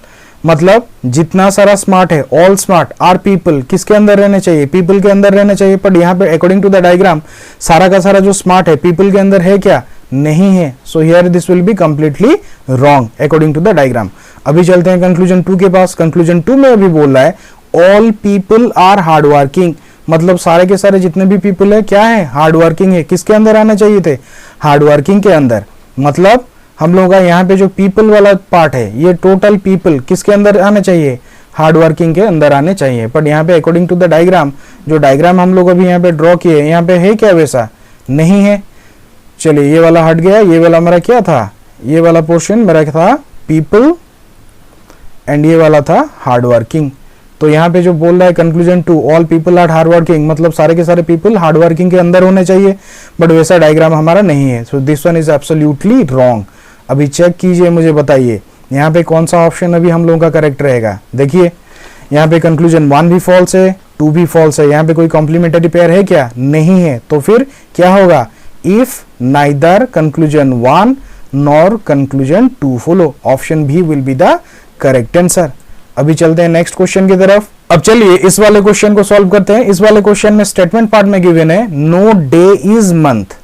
मतलब जितना सारा स्मार्ट है, ऑल स्मार्ट आर पीपल किसके अंदर रहने चाहिए, पीपल के अंदर रहने चाहिए। पर यहाँ पे अकॉर्डिंग टू द डायग्राम सारा का सारा जो स्मार्ट है पीपल के अंदर है क्या, नहीं है। So here this will be completely wrong according to the diagram. अभी चलते हैं कंक्लूजन 2 के पास। कंक्लूजन 2 में अभी बोल रहा है all people are hard working, मतलब सारे के सारे जितने भी पीपल है क्या है, हार्ड वर्किंग है। किसके अंदर आना चाहिए थे, हार्ड वर्किंग के अंदर। मतलब हम लोगों का यहाँ पे जो पीपल वाला पार्ट है ये टोटल पीपल किसके अंदर आने चाहिए, हार्ड वर्किंग के अंदर आने चाहिए। बट यहाँ पे अकॉर्डिंग टू द डायग्राम, जो डायग्राम हम लोग अभी यहाँ पे ड्रॉ किए, यहाँ पे है क्या वैसा, नहीं है। चलिए ये वाला हट गया, ये वाला मेरा क्या था, ये वाला पोर्शन मेरा था पीपल एंड ये वाला था हार्ड वर्किंग। तो यहाँ पे जो बोल रहा है conclusion 2 all people are hard working, मतलब सारे के सारे पीपल हार्ड वर्किंग के अंदर होने चाहिए। बट वैसा डायग्राम हमारा नहीं है। So this one is absolutely wrong. अभी चेक कीजिए, मुझे बताइए यहाँ पे कौन सा ऑप्शन अभी हम लोगों का करेक्ट रहेगा। देखिए यहाँ पे कंक्लूजन 1 भी फॉल्स है, 2 भी फॉल्स है। यहाँ पे कोई कॉम्प्लीमेंटरी पेयर है क्या, नहीं है। तो फिर क्या होगा, if neither conclusion 1 nor conclusion 2 follow, option B will be the correct answer. अभी चलते हैं नेक्स्ट क्वेश्चन की तरफ। अब चलिए इस वाले क्वेश्चन को सॉल्व करते हैं। इस वाले क्वेश्चन में स्टेटमेंट पार्ट में गिवन है नो डे इज मंथ,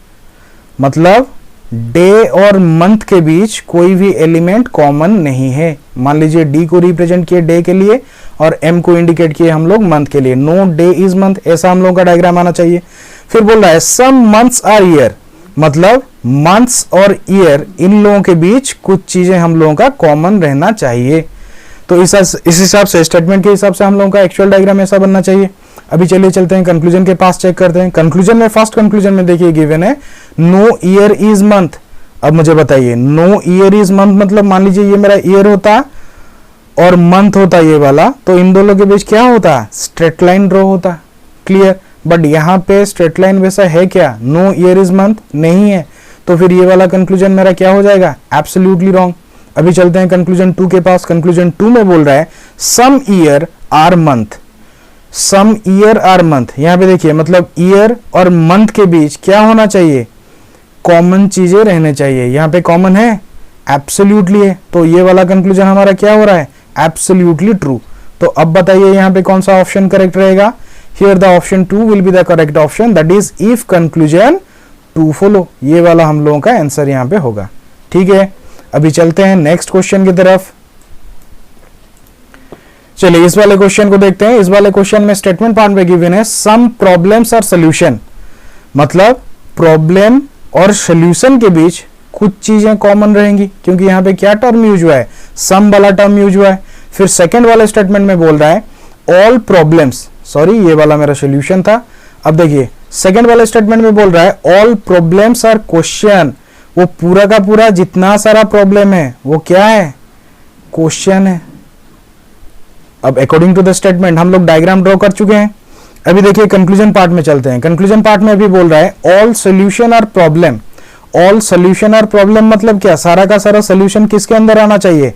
मतलब डे और मंथ के बीच कोई भी एलिमेंट कॉमन नहीं है। मान लीजिए डी को रिप्रेजेंट किए डे के लिए और एम को इंडिकेट किए हम लोग मंथ के लिए। नो डे इज मंथ, ऐसा हम लोगों का डायग्राम आना चाहिए। फिर बोल रहा है सम मंथ्स आर ईयर, मतलब मंथ्स और ईयर इन लोगों के बीच कुछ चीजें हम लोगों का कॉमन रहना चाहिए। तो इस हिसाब से, स्टेटमेंट के हिसाब से हम लोगों का एक्चुअल डायग्राम ऐसा बनना चाहिए। अभी चलिए चलते हैं कंक्लूजन के पास, चेक करते हैं। कंक्लूजन में फर्स्ट कंक्लूजन में देखिए गिवन है नो ईयर इज मंथ। अब मुझे बताइए नो ईयर इज मंथ, मतलब मान लीजिए ये मेरा ईयर होता और मंथ होता ये वाला, तो इन दोनों के बीच क्या होता, स्ट्रेट लाइन ड्रॉ होता। क्लियर। बट यहाँ पे स्ट्रेट लाइन वैसा है क्या, नो ईयर इज मंथ नहीं है। तो फिर ये वाला कंक्लूजन मेरा क्या हो जाएगा, एब्सोल्युटली रॉन्ग। अभी चलते हैं कंक्लूजन 2 के पास। कंक्लूजन 2 में बोल रहा है some year are month, some year are month. यहां पे देखिए मतलब ईयर और मंथ के बीच क्या होना चाहिए, कॉमन चीजें रहने चाहिए। यहां पे कॉमन है, एब्सोल्युटली है। तो ये वाला कंक्लूजन हमारा क्या हो रहा है, एब्सोल्युटली ट्रू। तो अब बताइए यहां पे कौन सा ऑप्शन करेक्ट रहेगा। Here the option 2 will be the correct option, that is if conclusion 2 follow. ये वाला हम लोगों का आंसर यहां पे होगा। ठीक है, अभी चलते हैं नेक्स्ट क्वेश्चन की तरफ। चलिए इस वाले क्वेश्चन को देखते हैं। इस वाले क्वेश्चन में स्टेटमेंट पार्ट में गिवन है सम प्रॉब्लम्स और सॉल्यूशन, मतलब प्रॉब्लम और सॉल्यूशन के बीच कुछ चीजें कॉमन रहेंगी, क्योंकि यहां पे क्या टर्म यूज हुआ है, सम वाला टर्म यूज हुआ है। फिर सेकंड वाले स्टेटमेंट में बोल रहा है ऑल प्रॉब्लम्स, सॉरी ये वाला मेरा सॉल्यूशन था। अब देखिए सेकंड वाले स्टेटमेंट में बोल रहा है ऑल प्रॉब्लम्स आर क्वेश्चन, वो पूरा का पूरा जितना सारा प्रॉब्लम है वो क्या है, क्वेश्चन है। अब अकॉर्डिंग टू द स्टेटमेंट हम लोग डायग्राम ड्रॉ कर चुके हैं। अभी देखिए कंक्लूजन पार्ट में चलते हैं। कंक्लूजन पार्ट में अभी बोल रहा है all solution are problem, all solution are problem मतलब क्या, सारा का सारा सॉल्यूशन किसके अंदर आना चाहिए,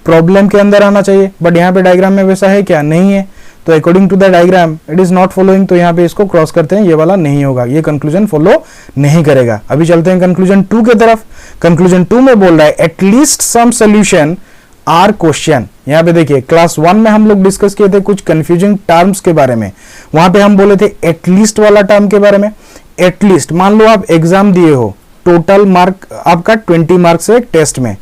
प्रॉब्लम के अंदर आना चाहिए। बट यहाँ पे डायग्राम में वैसा है क्या, नहीं है। तो according to the diagram it is not following, तो यहाँ पे इसको क्रॉस करते हैं, ये वाला नहीं होगा, ये कंक्लूजन फॉलो नहीं करेगा। अभी चलते हैं कंक्लूजन 2 की तरफ। कंक्लूजन 2 में बोल रहा है at least some solution are question. यहाँ पे देखिए क्लास 1 में हम लोग डिस्कस किए थे कुछ कंफ्यूजिंग टर्म्स के बारे में, वहां पे हम बोले थे एटलीस्ट वाला टर्म के बारे में। एटलीस्ट मान लो आप एग्जाम दिए हो, टोटल मार्क आपका 20 मार्क्स से टेस्ट में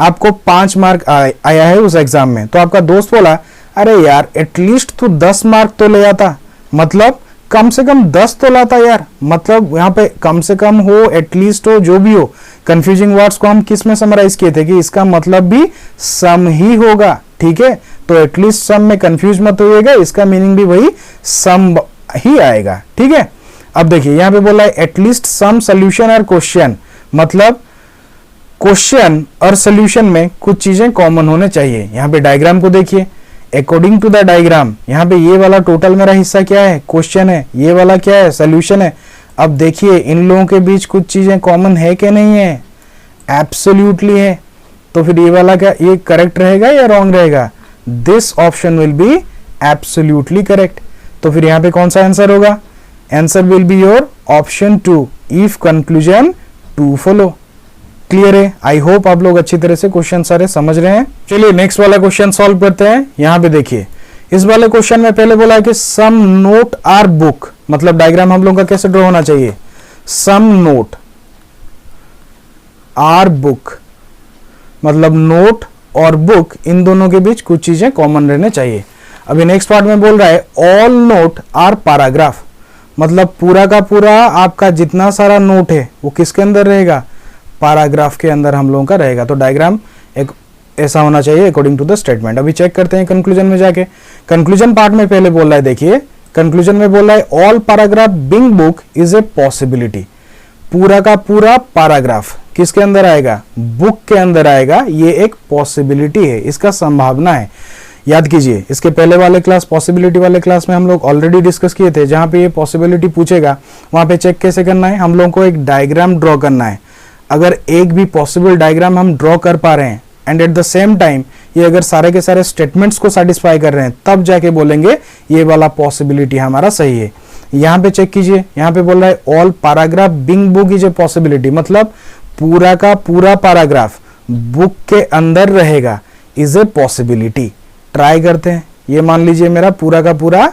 आपको 5 मार्क आया है उस एग्जाम में, तो आपका दोस्त बोला अरे यार एटलीस्ट तू 10 मार्क तो ले आता, मतलब कम से कम 10 तो लाता यार। मतलब यहाँ पे कम से कम हो, एटलीस्ट हो, जो भी हो, कंफ्यूजिंग वर्ड्स को हम किस में समराइज किए थे कि इसका मतलब भी सम ही होगा। ठीक है, तो एटलीस्ट सम में कंफ्यूज मत होइएगा, इसका मीनिंग भी वही सम ही आएगा। ठीक है, अब देखिए यहां पे बोला है एटलीस्ट सम सोल्यूशन और क्वेश्चन, मतलब क्वेश्चन और सोल्यूशन में कुछ चीजें कॉमन होने चाहिए। यहां पे डायग्राम को देखिए, अकॉर्डिंग टू द डायग्राम यहाँ पे ये वाला टोटल मेरा हिस्सा क्या है, क्वेश्चन है, ये वाला क्या है, सोल्यूशन है। अब देखिए इन लोगों के बीच कुछ चीजें कॉमन है कि नहीं है, एब्सोल्युटली है। तो फिर ये वाला क्या, ये करेक्ट रहेगा या रॉन्ग रहेगा? This option will be absolutely correct. तो फिर यहाँ पे कौन सा आंसर होगा? Answer will be your option 2, if conclusion to follow. Clear है? आई होप आप लोग अच्छी तरह से क्वेश्चन सारे समझ रहे हैं। चलिए नेक्स्ट वाला क्वेश्चन सॉल्व करते हैं। यहाँ पे देखिए इस वाले क्वेश्चन में पहले बोला है कि सम नोट आर बुक, मतलब डायग्राम हम लोगों का कैसे ड्रॉ होना चाहिए, सम नोट आर बुक, मतलब नोट और बुक इन दोनों के बीच कुछ चीजें कॉमन रहने चाहिए। अभी नेक्स्ट पार्ट में बोल रहा है ऑल नोट आर पैराग्राफ, मतलब पूरा का पूरा आपका जितना सारा नोट है वो किसके अंदर रहेगा, पैराग्राफ के अंदर हम लोगों का रहेगा। तो डायग्राम एक ऐसा होना चाहिए अकॉर्डिंग टू द स्टेटमेंट। अभी चेक करते हैं कंक्लूजन में जाके। कंक्लूजन पार्ट में पहले बोल रहा है, देखिए कंक्लूजन में बोल रहा है all paragraph being book is a possibility, पूरा का पूरा पैराग्राफ किसके अंदर आएगा, बुक के अंदर आएगा। ये एक पॉसिबिलिटी है, इसका संभावना है। याद कीजिए इसके पहले वाले क्लास, पॉसिबिलिटी वाले क्लास में हम लोग ऑलरेडी डिस्कस किए थे, जहां पे ये पॉसिबिलिटी पूछेगा वहां पे चेक कैसे करना है, हम लोगों को एक डायग्राम ड्रॉ करना है। अगर एक भी पॉसिबल डायग्राम हम ड्रॉ कर पा रहे हैं and at the same time ये अगर सारे के सारे स्टेटमेंट्स को सेटिस्फाई कर रहे हैं, तब जाके बोलेंगे ये वाला पॉसिबिलिटी हमारा सही है। यहाँ पे चेक कीजिए, यहाँ पे बोल रहा है all paragraph being book is a possibility, मतलब पूरा का पूरा पैराग्राफ बुक के अंदर रहेगा, इज ए पॉसिबिलिटी। ट्राई करते हैं, ये मान लीजिए मेरा पूरा का पूरा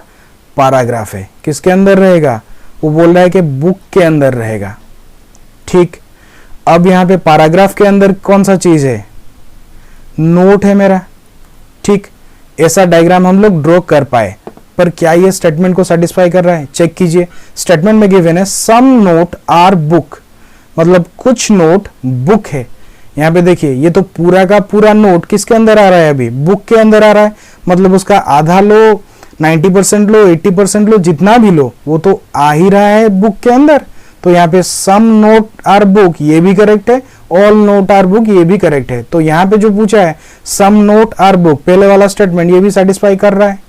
पैराग्राफ है, किसके अंदर रहेगा, वो बोल रहा है कि बुक के अंदर रहेगा। ठीक, अब यहाँ पे पैराग्राफ के अंदर कौन सा चीज है, नोट है मेरा। ठीक, ऐसा डायग्राम हम लोग ड्रॉ कर पाए, पर क्या ये स्टेटमेंट को सेटिस्फाई कर रहा है? चेक कीजिए, स्टेटमेंट में गिवन है सम नोट आर बुक, मतलब कुछ नोट बुक है। यहाँ पे देखिए ये तो पूरा का पूरा नोट किसके अंदर आ रहा है, अभी बुक के अंदर आ रहा है, मतलब उसका आधा लो, 90% लो, 80% लो, जितना भी लो वो तो आ ही रहा है बुक के अंदर। तो यहाँ पे सम नोट आर बुक ये भी करेक्ट है, ऑल नोट आर बुक ये भी करेक्ट है। तो यहाँ पे जो पूछा है सम नोट आर बुक, पहले वाला स्टेटमेंट ये भी सेटिस्फाई कर रहा है,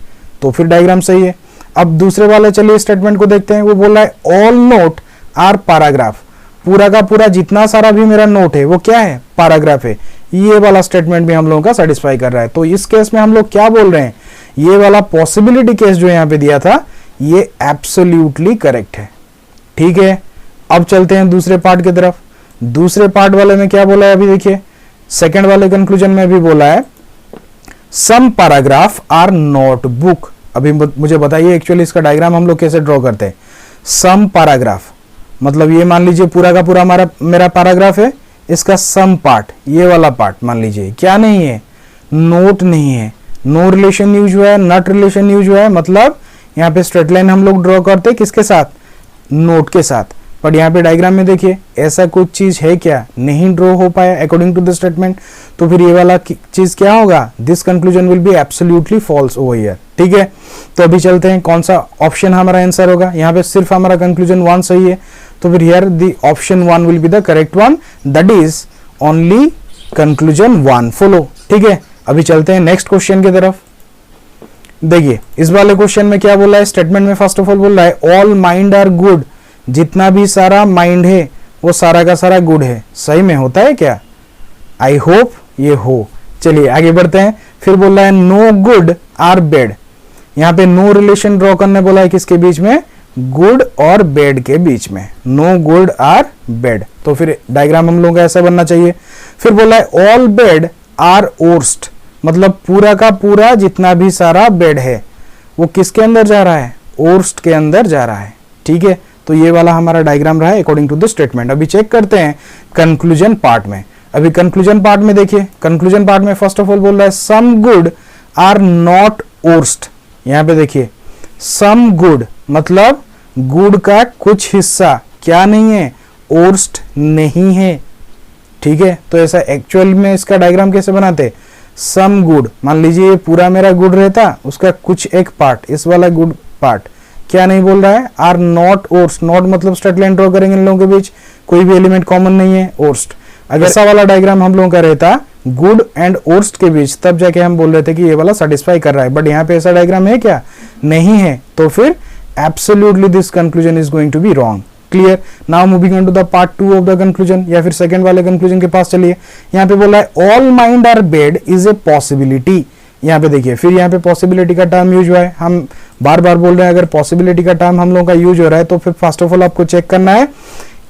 तो फिर डायग्राम सही है। अब दूसरे वाले चलिए स्टेटमेंट को देखते हैं, वो बोल रहा है ऑल नोट आर पैराग्राफ, पूरा का पूरा जितना सारा भी मेरा नोट है वो क्या है, पैराग्राफ है। ये वाला स्टेटमेंट भी हम लोगों का सेटिस्फाई कर रहा है। तो इस केस में हम लोग क्या बोल रहे हैं, ये वाला पॉसिबिलिटी केस जो यहाँ पे दिया था ये एब्सोल्युटली करेक्ट है। ठीक है, अब चलते हैं दूसरे पार्ट की तरफ। दूसरे पार्ट वाले में क्या बोला है, अभी देखिए सेकंड वाले कंक्लूजन में भी बोला है सम पैराग्राफ आर नॉट बुक। अभी मुझे बताइए एक्चुअली इसका डायग्राम हम लोग कैसे ड्रॉ करते हैं। सम पैराग्राफ मतलब ये मान लीजिए पूरा का पूरा मेरा पैराग्राफ है, इसका सम पार्ट ये वाला पार्ट मान लीजिए क्या नहीं है, नोट नहीं है, नो रिलेशन यूज हुआ है, नॉट रिलेशन यूज हुआ है, मतलब यहाँ पे स्ट्रेट लाइन हम लोग ड्रॉ करते हैं किसके साथ, नोट के साथ। बट यहाँ पे डायग्राम में देखिए ऐसा कुछ चीज है क्या, नहीं ड्रॉ हो पाया अकॉर्डिंग टू द स्टेटमेंट। तो फिर ये वाला चीज क्या होगा, this conclusion will be absolutely false over here. ठीक है, तो अभी चलते हैं कौन सा ऑप्शन हमारा आंसर होगा। यहाँ पे सिर्फ हमारा कंक्लूजन 1 सही है, तो फिर here the option 1 will be the correct one, that is only conclusion 1 follow. ठीक है, अभी चलते हैं नेक्स्ट क्वेश्चन की तरफ। देखिए इस वाले क्वेश्चन में क्या बोला है, स्टेटमेंट में फर्स्ट ऑफ ऑल बोल रहा है ऑल माइंड आर गुड, जितना भी सारा माइंड है वो सारा का सारा गुड है। सही में होता है क्या, आई होप ये हो। चलिए आगे बढ़ते हैं। फिर बोल रहा है नो गुड आर बैड, यहाँ पे नो रिलेशन ड्रॉ करने बोला है किसके बीच में, गुड और बैड के बीच में, नो गुड आर बैड। तो फिर डायग्राम हम लोगों का ऐसा बनना चाहिए। फिर बोला है ऑल बैड आर वर्स्ट, मतलब पूरा का पूरा जितना भी सारा बैड है वो किसके अंदर जा रहा है, वर्स्ट के अंदर जा रहा है। ठीक है, तो ये वाला हमारा डायग्राम रहा है अकॉर्डिंग टू द स्टेटमेंट। अभी चेक करते हैं कंक्लूजन पार्ट में। अभी कंक्लूजन पार्ट में देखिए, कंक्लूजन पार्ट में फर्स्ट ऑफ ऑल बोल रहा है some good are not worst. यहाँ पे देखिए सम गुड मतलब गुड का कुछ हिस्सा क्या नहीं है, वर्स्ट नहीं है। ठीक है, तो ऐसा एक्चुअल में इसका डायग्राम कैसे बनाते, सम गुड, मान लीजिए ये पूरा मेरा गुड रहता, उसका कुछ एक पार्ट, इस वाला गुड पार्ट क्या नहीं बोल रहा है, आर नॉट ओर्स्ट, नॉट मतलब स्ट्रेट लाइन ड्रॉ करेंगे इन लोगों के बीच, कोई भी एलिमेंट कॉमन नहीं है, ओर्स्ट। अगर ऐसा वाला डायग्राम हम लोगों का रहता गुड एंड ओर्स्ट के बीच, तब जाके हम बोल रहे थे कि ये वाला सेटिस्फाई कर रहा है, बट यहाँ पे ऐसा डायग्राम है क्या, नहीं है, तो फिर absolutely this conclusion is going to be wrong. Clear. Now moving on to the part 2 of the conclusion, या फिर सेकंड वाले कंक्लूजन के पास चलिए। यहाँ पे बोला है all mind are bed is a possibility. यहाँ पे देखिए, फिर यहाँ पे पॉसिबिलिटी का टर्म यूज हुआ है, हम बार बार बोल रहे हैं अगर पॉसिबिलिटी का टर्म हम लोगों का यूज हो रहा है तो फिर फर्स्ट ऑफ ऑल आपको चेक करना है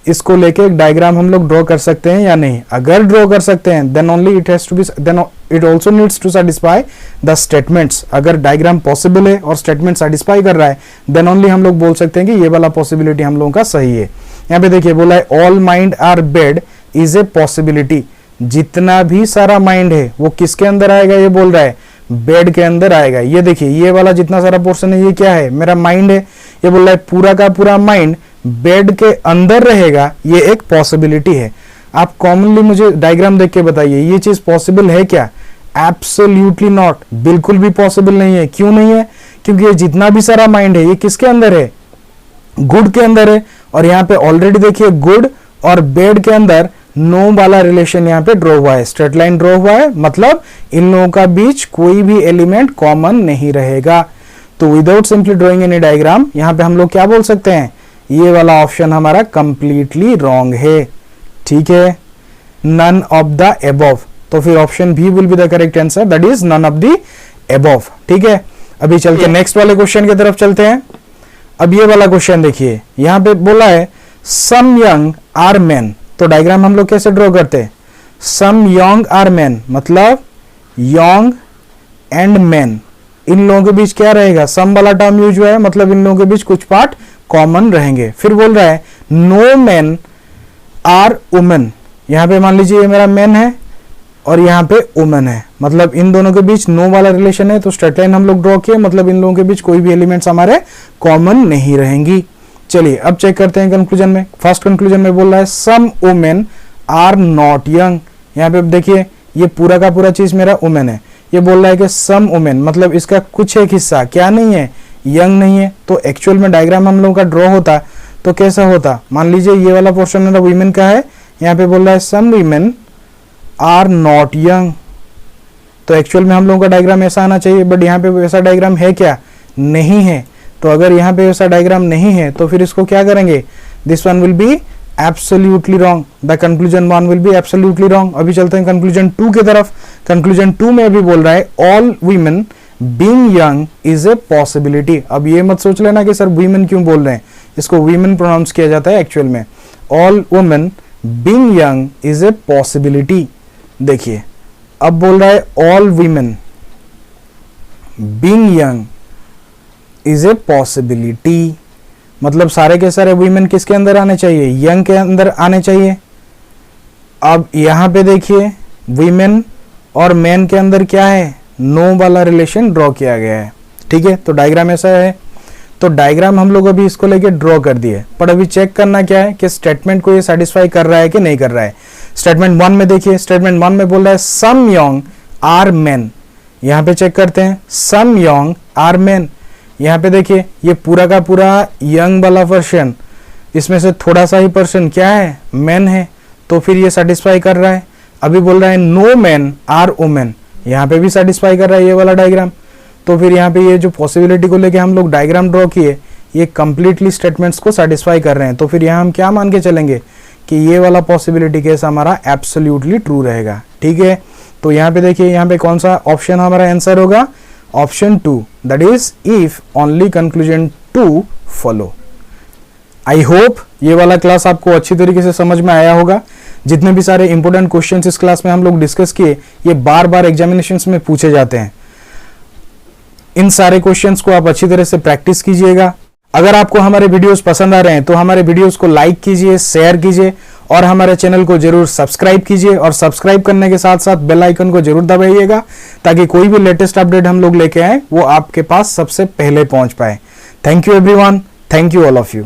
इसको लेके एक डायग्राम हम लोग ड्रॉ कर सकते हैं या नहीं। अगर ड्रॉ कर सकते हैं then only it has to be, then it also needs to satisfy the statements. अगर डायग्राम पॉसिबल है और स्टेटमेंट सेटिस्फाई कर रहा है देन ओनली हम लोग बोल सकते हैं कि ये वाला पॉसिबिलिटी हम लोगों का सही है। यहाँ पे देखिए बोला है all mind are bed is a possibility. जितना भी सारा माइंड है वो किसके अंदर आएगा, ये बोल रहा है बेड के अंदर आएगा। ये देखिए ये वाला जितना सारा पोर्शन है ये क्या है, मेरा माइंड है। ये बोल रहा है पूरा का पूरा माइंड बेड के अंदर रहेगा, ये एक पॉसिबिलिटी है। आप कॉमनली मुझे डायग्राम देख के बताइए ये चीज पॉसिबल है क्या? एब्सोल्युटली नॉट, बिल्कुल भी पॉसिबल नहीं है। क्यों नहीं है? क्योंकि ये जितना भी सारा माइंड है ये किसके अंदर है, गुड के अंदर है। और यहाँ पे ऑलरेडी देखिए गुड और बेड के अंदर नो वाला रिलेशन यहाँ पे ड्रॉ हुआ है, स्ट्रेट लाइन ड्रॉ हुआ है, मतलब इन लोगों का बीच कोई भी एलिमेंट कॉमन नहीं रहेगा। तो without simply drawing any diagram यहाँ पे हम लोग क्या बोल सकते हैं, ये वाला ऑप्शन हमारा कंप्लीटली रॉन्ग है। ठीक है, नन ऑफ द एबव। तो फिर option B will be the correct answer, that is none of the above. ठीक है, अभी चल के नेक्स्ट वाले क्वेश्चन की तरफ चलते हैं। अब ये वाला क्वेश्चन देखिए, यहां पे बोला है सम यंग आर मैन। तो डायग्राम हम लोग कैसे ड्रॉ करते हैं, सम यंग आर मैन मतलब यंग एंड मैन, इन लोगों के बीच क्या रहेगा, सम वाला टर्म यूज हुआ है, मतलब इन लोगों के बीच कुछ पार्ट कॉमन रहेंगे। फिर बोल रहा है नो मैन आर वुमेन। यहां पे मान लीजिए ये मेरा मैन है और यहाँ पे वुमेन है, मतलब इन दोनों के बीच नो वाला रिलेशन है। तो स्ट्रेट लाइन हम लोग ड्रॉ किए, मतलब इन लोगों के बीच कोई भी एलिमेंट्स हमारे कॉमन नहीं रहेंगी। चलिए अब चेक करते हैं कंक्लूजन में। फर्स्ट कंक्लूजन में बोल रहा है some women are not young. यहाँ पे देखिए ये पूरा का पूरा चीज मेरा वुमेन है, ये बोल रहा है कि सम वुमेन मतलब इसका कुछ एक हिस्सा क्या नहीं है, यंग नहीं है। तो एक्चुअल में डायग्राम हम लोगों का ड्रॉ होता तो कैसा होता, मान लीजिए ये वाला पोर्शन मेरा वुमेन का है, यहाँ पे बोल रहा है some women are not young. तो एक्चुअल में हम लोगों का डायग्राम ऐसा आना चाहिए, बट यहाँ पे वैसा डायग्राम है क्या, नहीं है। तो अगर यहाँ पे वैसा डायग्राम नहीं है तो फिर इसको क्या करेंगे, this one will be absolutely wrong, the conclusion 1 will be absolutely wrong. अभी चलते हैं कंक्लूजन 2 की तरफ। कंक्लूजन 2 में अभी बोल रहा है all women being young is a possibility. अब ये मत सोच लेना कि सर वीमेन क्यों बोल रहे हैं, इसको वीमेन प्रोनाउंस किया जाता है एक्चुअल में। All women being young is a possibility. देखिए अब बोल रहा है all women being young is a possibility, मतलब सारे के सारे वीमेन किसके अंदर आने चाहिए, यंग के अंदर आने चाहिए। अब यहां पे देखिए वीमेन और मैन के अंदर क्या है, नो वाला रिलेशन ड्रॉ किया गया है। ठीक है, तो डायग्राम ऐसा है। तो डायग्राम हम लोग अभी इसको लेके ड्रॉ कर दिए, पर अभी चेक करना क्या है कि स्टेटमेंट को ये सेटिस्फाई कर रहा है कि नहीं कर रहा है। स्टेटमेंट 1 में देखिए, स्टेटमेंट 1 में बोल रहा है सम यंग आर मैन। यहां पे चेक करते हैं सम यंग आर मैन। यहां पे देखिए ये पूरा का पूरा यंग वाला पर्सन, इसमें से थोड़ा सा ही पर्सन क्या है, मैन है। तो फिर ये सेटिस्फाई कर रहा है। अभी बोल रहा है नो मैन आर वुमेन, यहाँ पे भी सेटिस्फाई कर रहा है ये वाला डायग्राम। तो फिर यहाँ पे ये जो पॉसिबिलिटी को लेके हम लोग डायग्राम ड्रॉ किए ये कंप्लीटली स्टेटमेंट्स को सेटिस्फाई कर रहे हैं। तो फिर यहाँ हम क्या मान के चलेंगे कि ये वाला पॉसिबिलिटी केस हमारा एब्सोल्युटली ट्रू रहेगा। ठीक है, तो यहाँ पे देखिए यहाँ पे कौन सा ऑप्शन हमारा आंसर होगा, option 2, that is if only conclusion 2 follow. I hope ये वाला क्लास आपको अच्छी तरीके से समझ में आया होगा। जितने भी सारे इंपोर्टेंट क्वेश्चंस इस क्लास में हम लोग डिस्कस किए ये बार बार एग्जामिनेशंस में पूछे जाते हैं। इन सारे क्वेश्चंस को आप अच्छी तरह से प्रैक्टिस कीजिएगा। अगर आपको हमारे वीडियोस पसंद आ रहे हैं तो हमारे वीडियोस को लाइक कीजिए, शेयर कीजिए और हमारे चैनल को जरूर सब्सक्राइब कीजिए। और सब्सक्राइब करने के साथ साथ बेल आइकन को जरूर दबाइएगा ताकि कोई भी लेटेस्ट अपडेट हम लोग लेके आए वो आपके पास सबसे पहले पहुंच पाए। Thank you everyone, thank you all of you.